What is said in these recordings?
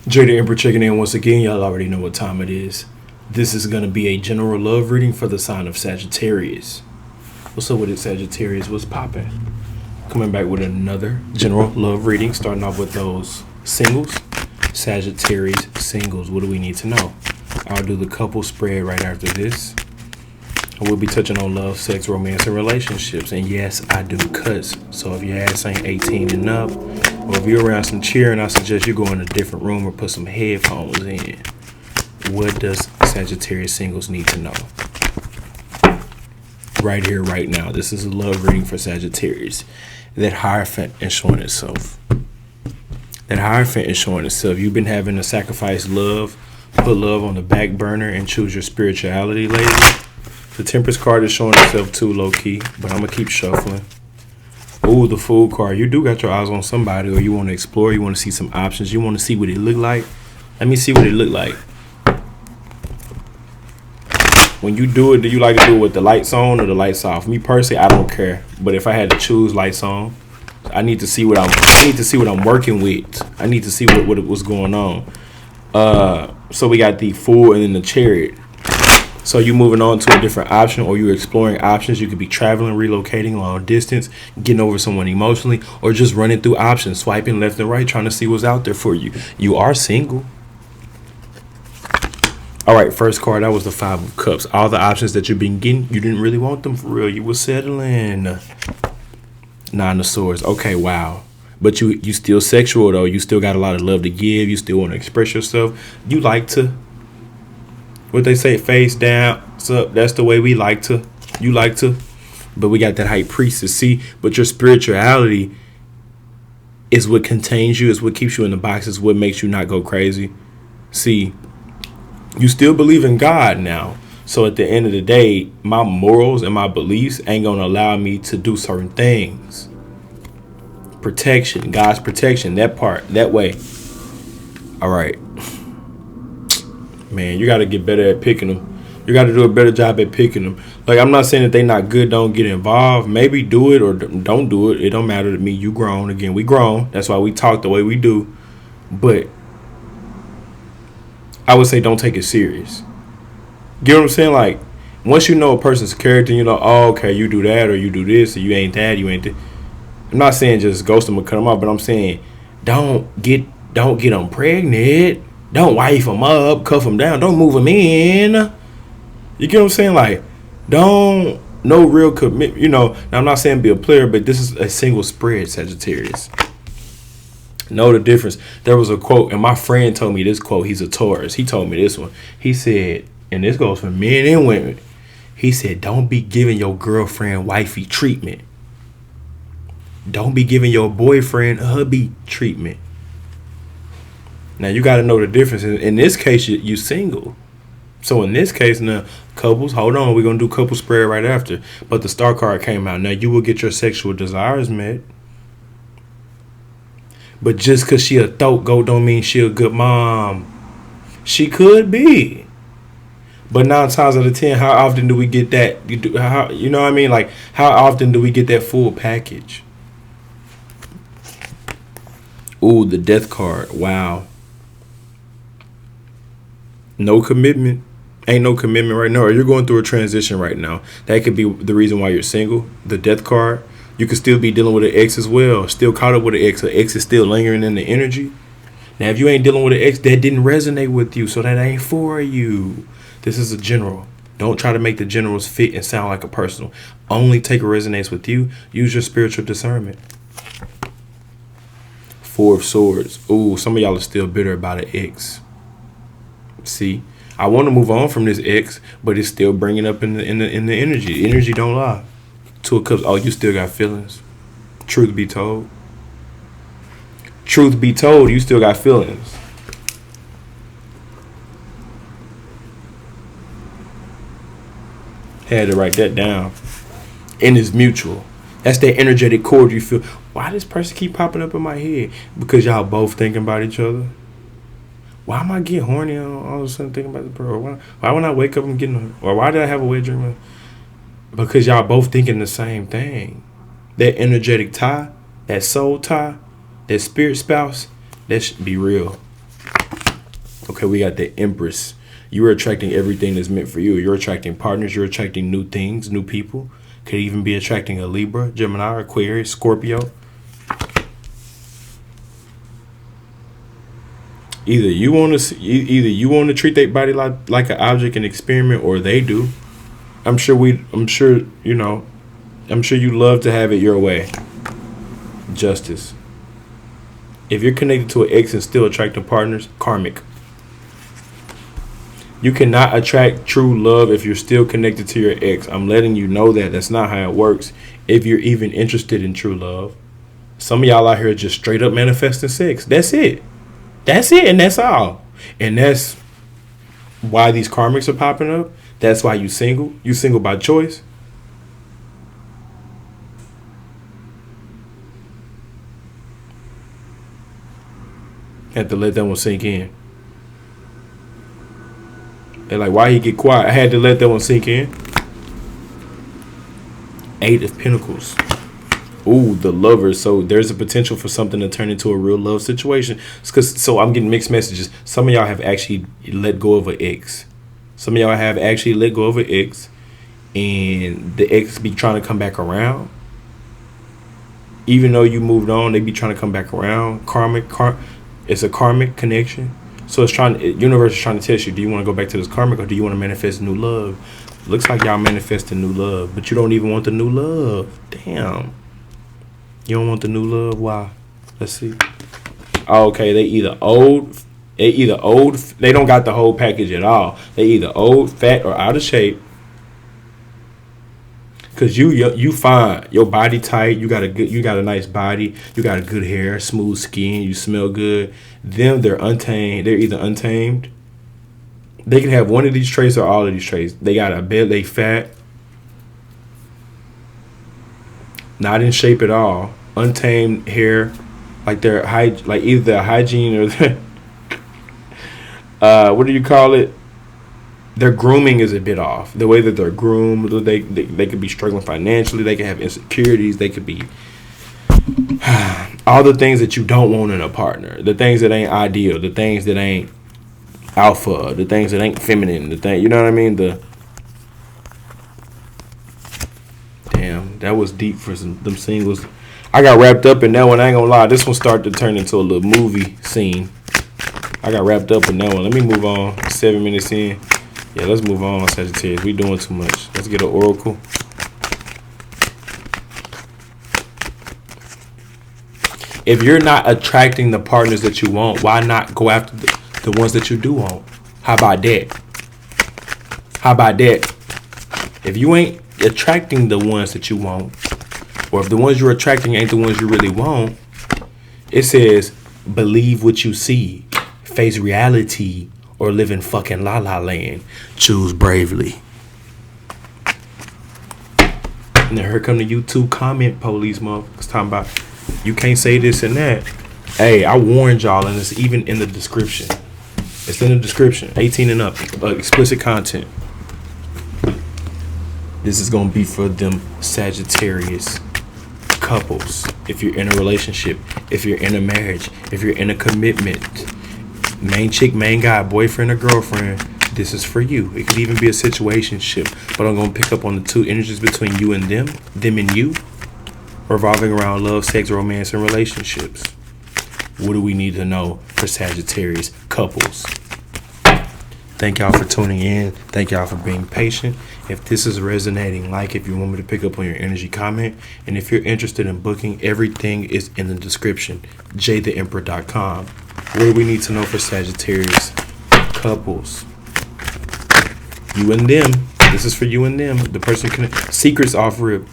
Jada Emperor checking in once again. Y'all already know what time it is. This is going to be a general love reading for the sign of Sagittarius. What's up with it, Sagittarius? What's popping? Coming back with another general love reading, starting off with those singles. Sagittarius singles. What do we need to know? I'll do the couple spread right after this. I will be touching on love, sex, romance, and relationships. And yes, I do cuts. So if your ass ain't 18 and up, or if you're around some cheering, I suggest you go in a different room or put some headphones in. What does Sagittarius singles need to know? Right here, right now. This is a love reading for Sagittarius. That Hierophant is showing itself. That Hierophant is showing itself. You've been having to sacrifice love, put love on the back burner, and choose your spirituality lately. The Temperance card is showing itself too, low-key, but I'm going to keep shuffling. Ooh, the Fool card. You do got your eyes on somebody, or you want to explore, you want to see some options, you want to see what it look like. Let me see what it look like. When you do it, do you like to do it with the lights on or the lights off? Me personally, I don't care. But if I had to choose lights on, I need to see what I'm working with. I need to see what was going on. So we got the Fool and then the Chariot. So you moving on to a different option, or you're exploring options. You could be traveling, relocating long distance, getting over someone emotionally, or just running through options, swiping left and right, trying to see what's out there for you. You are single. All right, first card, that was the Five of Cups. All the options that you've been getting, you didn't really want them for real. You were settling. Nine of Swords. Okay, wow. But you still sexual, though. You still got a lot of love to give. You still want to express yourself. You like to, what they say, face down. So that's the way we like to. You like to. But we got that High Priestess. See, but your spirituality is what contains you. Is what keeps you in the box. Is what makes you not go crazy. See, you still believe in God now. So at the end of the day, my morals and my beliefs ain't going to allow me to do certain things. Protection, God's protection, that part, that way. All right. Man, you got to get better at picking them. You got to do a better job at picking them. Like, I'm not saying that they not good, don't get involved. Maybe do it or don't do it. It don't matter to me. You grown. Again, we grown. That's why we talk the way we do. But I would say don't take it serious. Get what I'm saying? Like, once you know a person's character, you know, oh, okay, you do that or you do this or you ain't that, you ain't that. I'm not saying just ghost them or cut them off, but I'm saying don't get them pregnant. Don't wife them up, cuff them down. Don't move them in. You get what I'm saying? Like, don't, no real commitment. You know, now I'm not saying be a player, but this is a single spread, Sagittarius. Know the difference. There was a quote, and my friend told me this quote. He's a Taurus. He told me this one. He said, and this goes for men and women. He said, don't be giving your girlfriend wifey treatment. Don't be giving your boyfriend hubby treatment. Now, you got to know the difference. In this case, you single. So in this case, now, couples, hold on. We're going to do couple spread right after. But the star card came out. Now, you will get your sexual desires met. But just because she a throat goat don't mean she a good mom. She could be. But 9 times out of 10, how often do we get that? You know what I mean? Like, how often do we get that full package? Ooh, the Death card. Wow. No commitment. Ain't no commitment right now. Or you're going through a transition right now. That could be the reason why you're single. The Death card. You could still be dealing with an ex as well. Still caught up with an ex. An ex is still lingering in the energy. Now, if you ain't dealing with an ex, that didn't resonate with you, so that ain't for you. This is a general. Don't try to make the generals fit and sound like a personal. Only take what resonates with you. Use your spiritual discernment. Four of Swords. Ooh, some of y'all are still bitter about an ex. See, I want to move on from this ex, but it's still bringing up in the energy. Energy don't lie. Two of Cups. Oh, you still got feelings. Truth be told. Truth be told, you still got feelings. Had to write that down. And it's mutual. That's that energetic chord you feel. Why does person keep popping up in my head? Because y'all both thinking about each other. Why am I getting horny all of a sudden thinking about the bro? Why when I wake up and getting, or why did I have a wet dream? Because y'all both thinking the same thing. That energetic tie, that soul tie, that spirit spouse, that should be real. Okay, we got the Empress. You are attracting everything that's meant for you. You're attracting partners. You're attracting new things, new people. Could even be attracting a Libra, Gemini, Aquarius, Scorpio. Either you want to treat their body like an object and experiment, or they do. I'm sure you love to have it your way. Justice. If you're connected to an ex and still attracting partners, karmic. You cannot attract true love if you're still connected to your ex. I'm letting you know that that's not how it works. If you're even interested in true love, some of y'all out here just straight up manifesting sex. That's it. That's it, and that's all. And that's why these karmics are popping up. That's why you single. You single by choice. Had to let that one sink in. They're like, why he get quiet? I had to let that one sink in. 8 of Pentacles. Ooh, the Lovers. So there's a potential for something to turn into a real love situation. So I'm getting mixed messages. Some of y'all have actually let go of an ex. Some of y'all have actually let go of an ex, and the ex be trying to come back around. Even though you moved on, they be trying to come back around. It's a karmic connection. So universe is trying to test you, do you want to go back to this karmic, or do you want to manifest new love? Looks like y'all manifesting new love, but you don't even want the new love. Damn. You don't want the new love? Why? Let's see. Okay, they either old, they don't got the whole package at all. They either old, fat, or out of shape. Cause you fine, your body tight, you got a nice body, you got a good hair, smooth skin, you smell good. They're untamed. They're either untamed. They can have one of these traits or all of these traits. They got a bed, they fat, not in shape at all, untamed hair, like they're like either their hygiene or what do you call it? Their grooming is a bit off. The way that they're groomed, they could be struggling financially. They could have insecurities. They could be all the things that you don't want in a partner. The things that ain't ideal. The things that ain't alpha. The things that ain't feminine. You know what I mean? Damn, that was deep for them singles. I got wrapped up in that one. I ain't gonna lie. This one started to turn into a little movie scene. I got wrapped up in that one. Let me move on. 7 minutes in. Yeah, let's move on, Sagittarius. We doing too much. Let's get an oracle. If you're not attracting the partners that you want, why not go after the ones that you do want? How about that? How about that? If you ain't attracting the ones that you want, or if the ones you're attracting ain't the ones you really want, it says, believe what you see, face reality, or live in fucking la la land. Choose bravely. And then here come the YouTube comment police motherfuckers talking about you can't say this and that. Hey, I warned y'all, and it's even in the description. It's in the description. 18 and up. Explicit content. This is gonna be for them Sagittarius couples. If you're in a relationship, if you're in a marriage, if you're in a commitment, main chick, main guy, boyfriend or girlfriend, this is for you. It could even be a situationship, but I'm going to pick up on the two energies between you and them and you, revolving around love, sex, romance, and relationships. What do we need to know for Sagittarius couples? Thank y'all for tuning in. Thank y'all for being patient. If this is resonating, if you want me to pick up on your energy, comment. And if you're interested in booking, everything is in the description. jtheemperor.com. What do we need to know for Sagittarius couples? You and them. This is for you and them. The person can secrets off rip.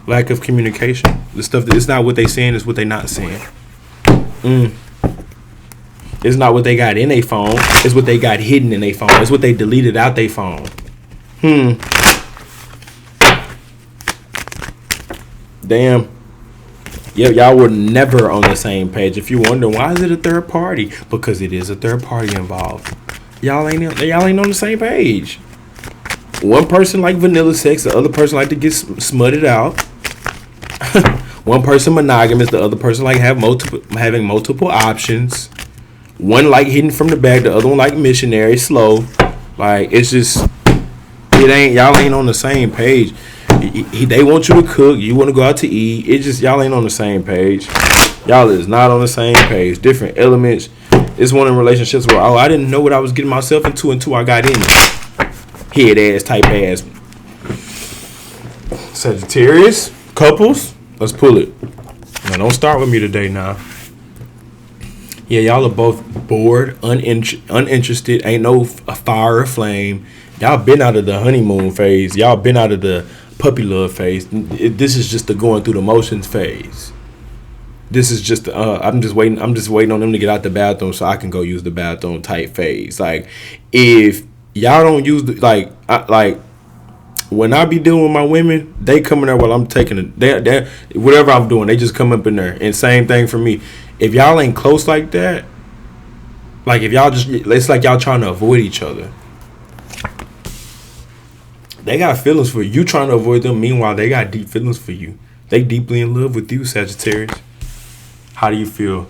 Lack of communication. The stuff that it's not what they saying, it's what they not saying. It's not what they got in their phone. It's what they got hidden in their phone. It's what they deleted out their phone. Damn. Yeah, y'all were never on the same page. If you wonder why is it a third party, because it is a third party involved. Y'all ain't on the same page. One person like vanilla sex, the other person like to get smutted out. One person monogamous, the other person like having multiple options. One like hitting from the back, the other one like missionary, slow. Like, it's just, y'all ain't on the same page. They want you to cook, you want to go out to eat. It's just, y'all ain't on the same page. Y'all is not on the same page. Different elements. It's one of the relationships where, I didn't know what I was getting myself into until I got in it. Head ass, type ass. Sagittarius, couples, let's pull it. Now, don't start with me today now. Yeah, y'all are both bored, uninterested, ain't no fire or flame. Y'all been out of the honeymoon phase. Y'all been out of the puppy love phase. This is just the going through the motions phase. This is just I'm just waiting on them to get out the bathroom so I can go use the bathroom type phase. Like, if y'all don't use like when I be dealing with my women, they come in there while I'm taking it. They whatever I'm doing, they just come up in there. And same thing for me. If y'all ain't close like that, like if y'all just, it's like y'all trying to avoid each other. They got feelings for you. You trying to avoid them. Meanwhile, they got deep feelings for you. They deeply in love with you, Sagittarius. How do you feel?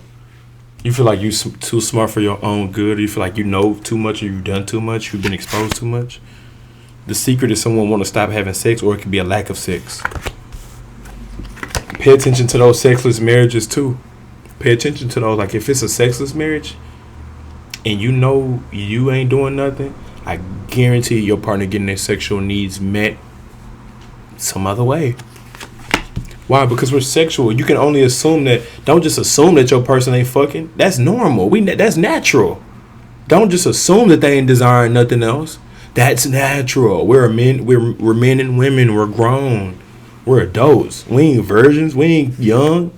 You feel like you too smart for your own good, or you feel like you know too much, or you've done too much, you've been exposed too much? The secret is someone want to stop having sex, or it could be a lack of sex. Pay attention to those sexless marriages too. Pay attention to those. Like, if it's a sexless marriage and you know you ain't doing nothing, I guarantee your partner getting their sexual needs met some other way. Why? Because we're sexual. You can only assume that. Don't just assume that your person ain't fucking. That's normal. That's natural. Don't just assume that they ain't desiring nothing else. That's natural. We're men. We're men and women. We're grown. We're adults. We ain't virgins. We ain't young.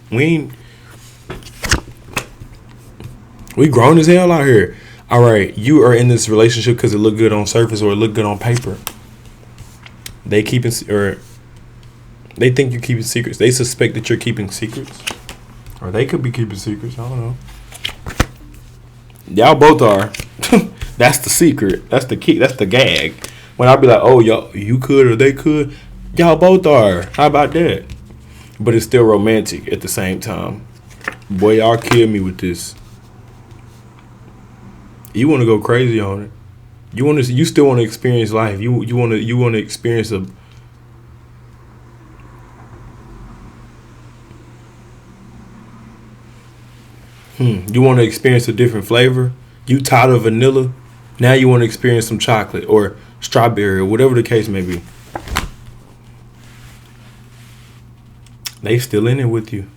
We grown as hell out here. All right, you are in this relationship because it look good on surface or it look good on paper. They think you're keeping secrets. They suspect that you're keeping secrets, or they could be keeping secrets. I don't know. Y'all both are. That's the secret. That's the key. That's the gag. When I be like, oh, y'all, you could or they could. Y'all both are. How about that? But it's still romantic at the same time. Boy, y'all kill me with this. You want to go crazy on it. You still want to experience life. You want to experience a. You want to experience a different flavor. You tired of vanilla. Now you want to experience some chocolate or strawberry or whatever the case may be. They still in it with you.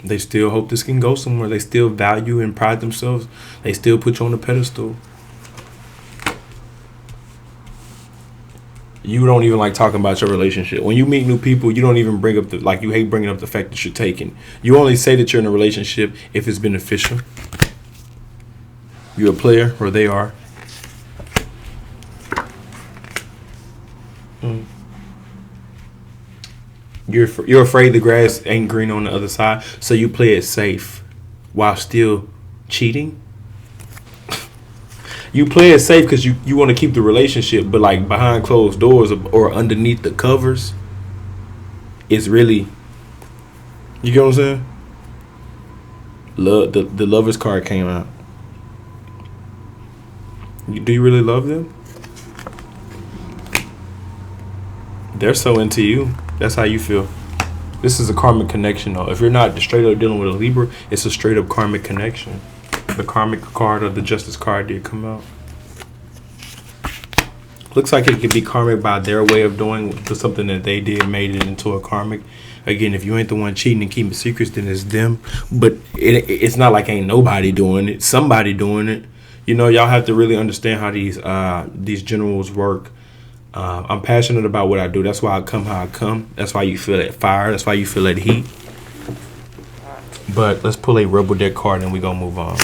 They still hope this can go somewhere. They still value and pride themselves. They still put you on a pedestal. You don't even like talking about your relationship. When you meet new people, you don't even bring up you hate bringing up the fact that you're taken. You only say that you're in a relationship if it's beneficial. You're a player, or they are. You're afraid the grass ain't green on the other side, so you play it safe while still cheating. You play it safe because you want to keep the relationship, but like behind closed doors or underneath the covers, it's really, you get what I'm saying? Love, the lover's card came out. Do you really love them? They're so into you. That's how you feel. This is a karmic connection, though. If you're not straight up dealing with a Libra, it's a straight up karmic connection. The karmic card or the justice card did come out. Looks like it could be karmic by their way of doing something that they did, made it into a karmic. Again, if you ain't the one cheating and keeping secrets, then it's them. But it's not like ain't nobody doing it. Somebody doing it. You know, y'all have to really understand how these generals work. I'm passionate about what I do. That's why I come how I come. That's why you feel that fire. That's why you feel that heat. But let's pull a rebel deck card and we gonna move on.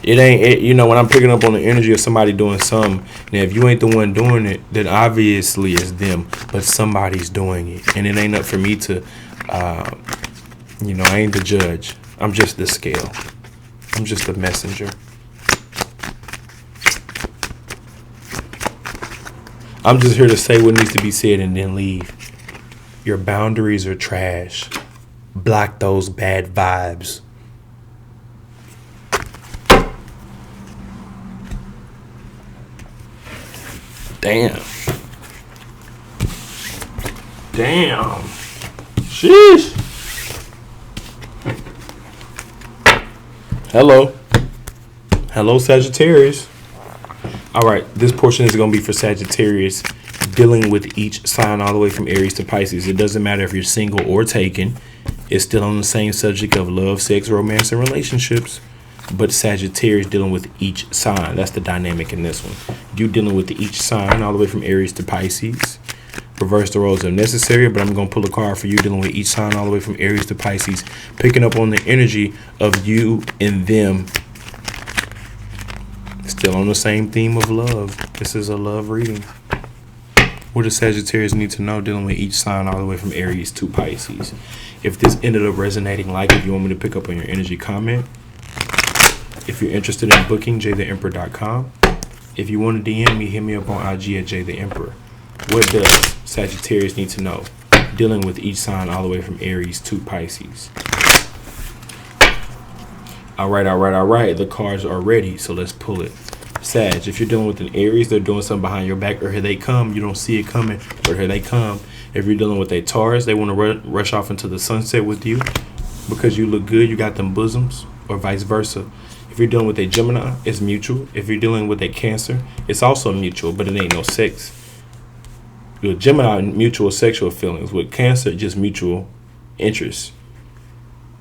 It ain't, you know, when I'm picking up on the energy of somebody doing something, now if you ain't the one doing it, then obviously it's them, but somebody's doing it. And it ain't up for me to, I ain't the judge. I'm just the scale. I'm just the messenger. I'm just here to say what needs to be said and then leave. Your boundaries are trash. Block those bad vibes. Damn. Sheesh. Hello, Sagittarius. All right, this portion is going to be for Sagittarius, dealing with each sign all the way from Aries to Pisces. It doesn't matter if you're single or taken. It's still on the same subject of love, sex, romance, and relationships. But Sagittarius dealing with each sign. That's the dynamic in this one. You dealing with each sign all the way from Aries to Pisces. Reverse the roles if necessary, but I'm going to pull a card for you dealing with each sign all the way from Aries to Pisces. Picking up on the energy of you and them. Still on the same theme of love. This is a love reading. What does Sagittarius need to know dealing with each sign all the way from Aries to Pisces? If this ended up resonating, if you want me to pick up on your energy, comment. If you're interested in booking, jtheemperor.com. If you want to DM me, hit me up on IG at jtheemperor. What does Sagittarius need to know dealing with each sign all the way from Aries to Pisces? All right. The cards are ready, so let's pull it. Sag, if you're dealing with an Aries, they're doing something behind your back, or here they come. You don't see it coming, or here they come. If you're dealing with a Taurus, they want to rush off into the sunset with you because you look good, you got them bosoms, or vice versa. If you're dealing with a Gemini, it's mutual. If you're dealing with a Cancer, it's also mutual, but it ain't no sex. With Gemini, mutual sexual feelings. With Cancer, just mutual interest.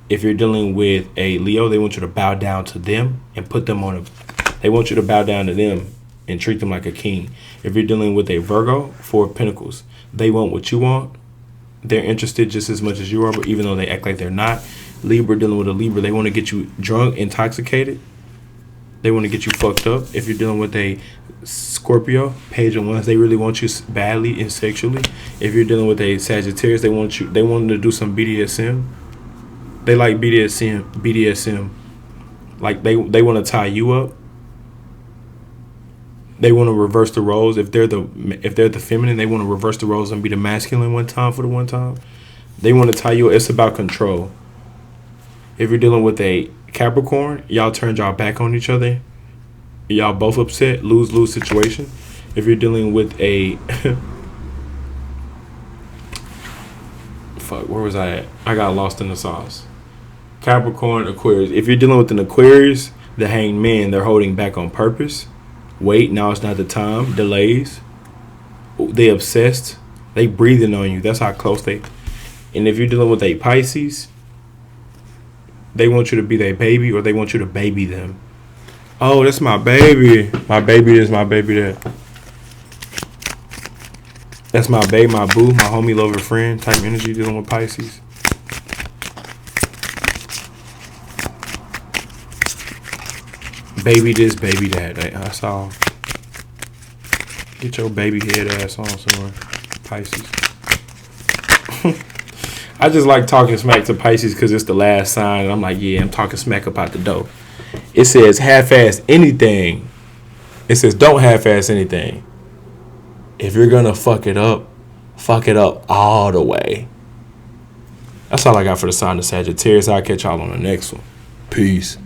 If you're dealing with a Leo, they want you to bow down to them and put them on a... They want you to bow down to them and treat them like a king. If you're dealing with a Virgo, Four of Pentacles, they want what you want. They're interested just as much as you are, but even though they act like they're not. Libra, dealing with a Libra, they want to get you drunk, intoxicated. They want to get you fucked up. If you're dealing with a Scorpio, Page of Wands, they really want you badly and sexually. If you're dealing with a Sagittarius, they want to do some BDSM. They like BDSM. Like they want to tie you up. They want to reverse the roles. If they're the feminine, they want to reverse the roles and be the masculine one time for the one time. They want to tie you up. It's about control. If you're dealing with a Capricorn, y'all turned y'all back on each other. Y'all both upset. Lose-lose situation. If you're dealing with a... Fuck, where was I at? I got lost in the sauce. Capricorn, Aquarius. If you're dealing with an Aquarius, the Hanged Man, they're holding back on purpose. Wait, now it's not the time. Delays. They obsessed. They breathing on you. That's how close they... And if you're dealing with a Pisces, they want you to be their baby, or they want you to baby them. Oh, that's my baby. My baby this, my baby that. That's my babe, my boo, my homie, lover, friend type energy dealing with Pisces. Baby this, baby that. That's all. Get your baby head ass on somewhere, Pisces. I just like talking smack to Pisces because it's the last sign. And I'm like, yeah, I'm talking smack about the dough. It says half-ass anything. It says don't half-ass anything. If you're going to fuck it up all the way. That's all I got for the sign of Sagittarius. I'll catch y'all on the next one. Peace.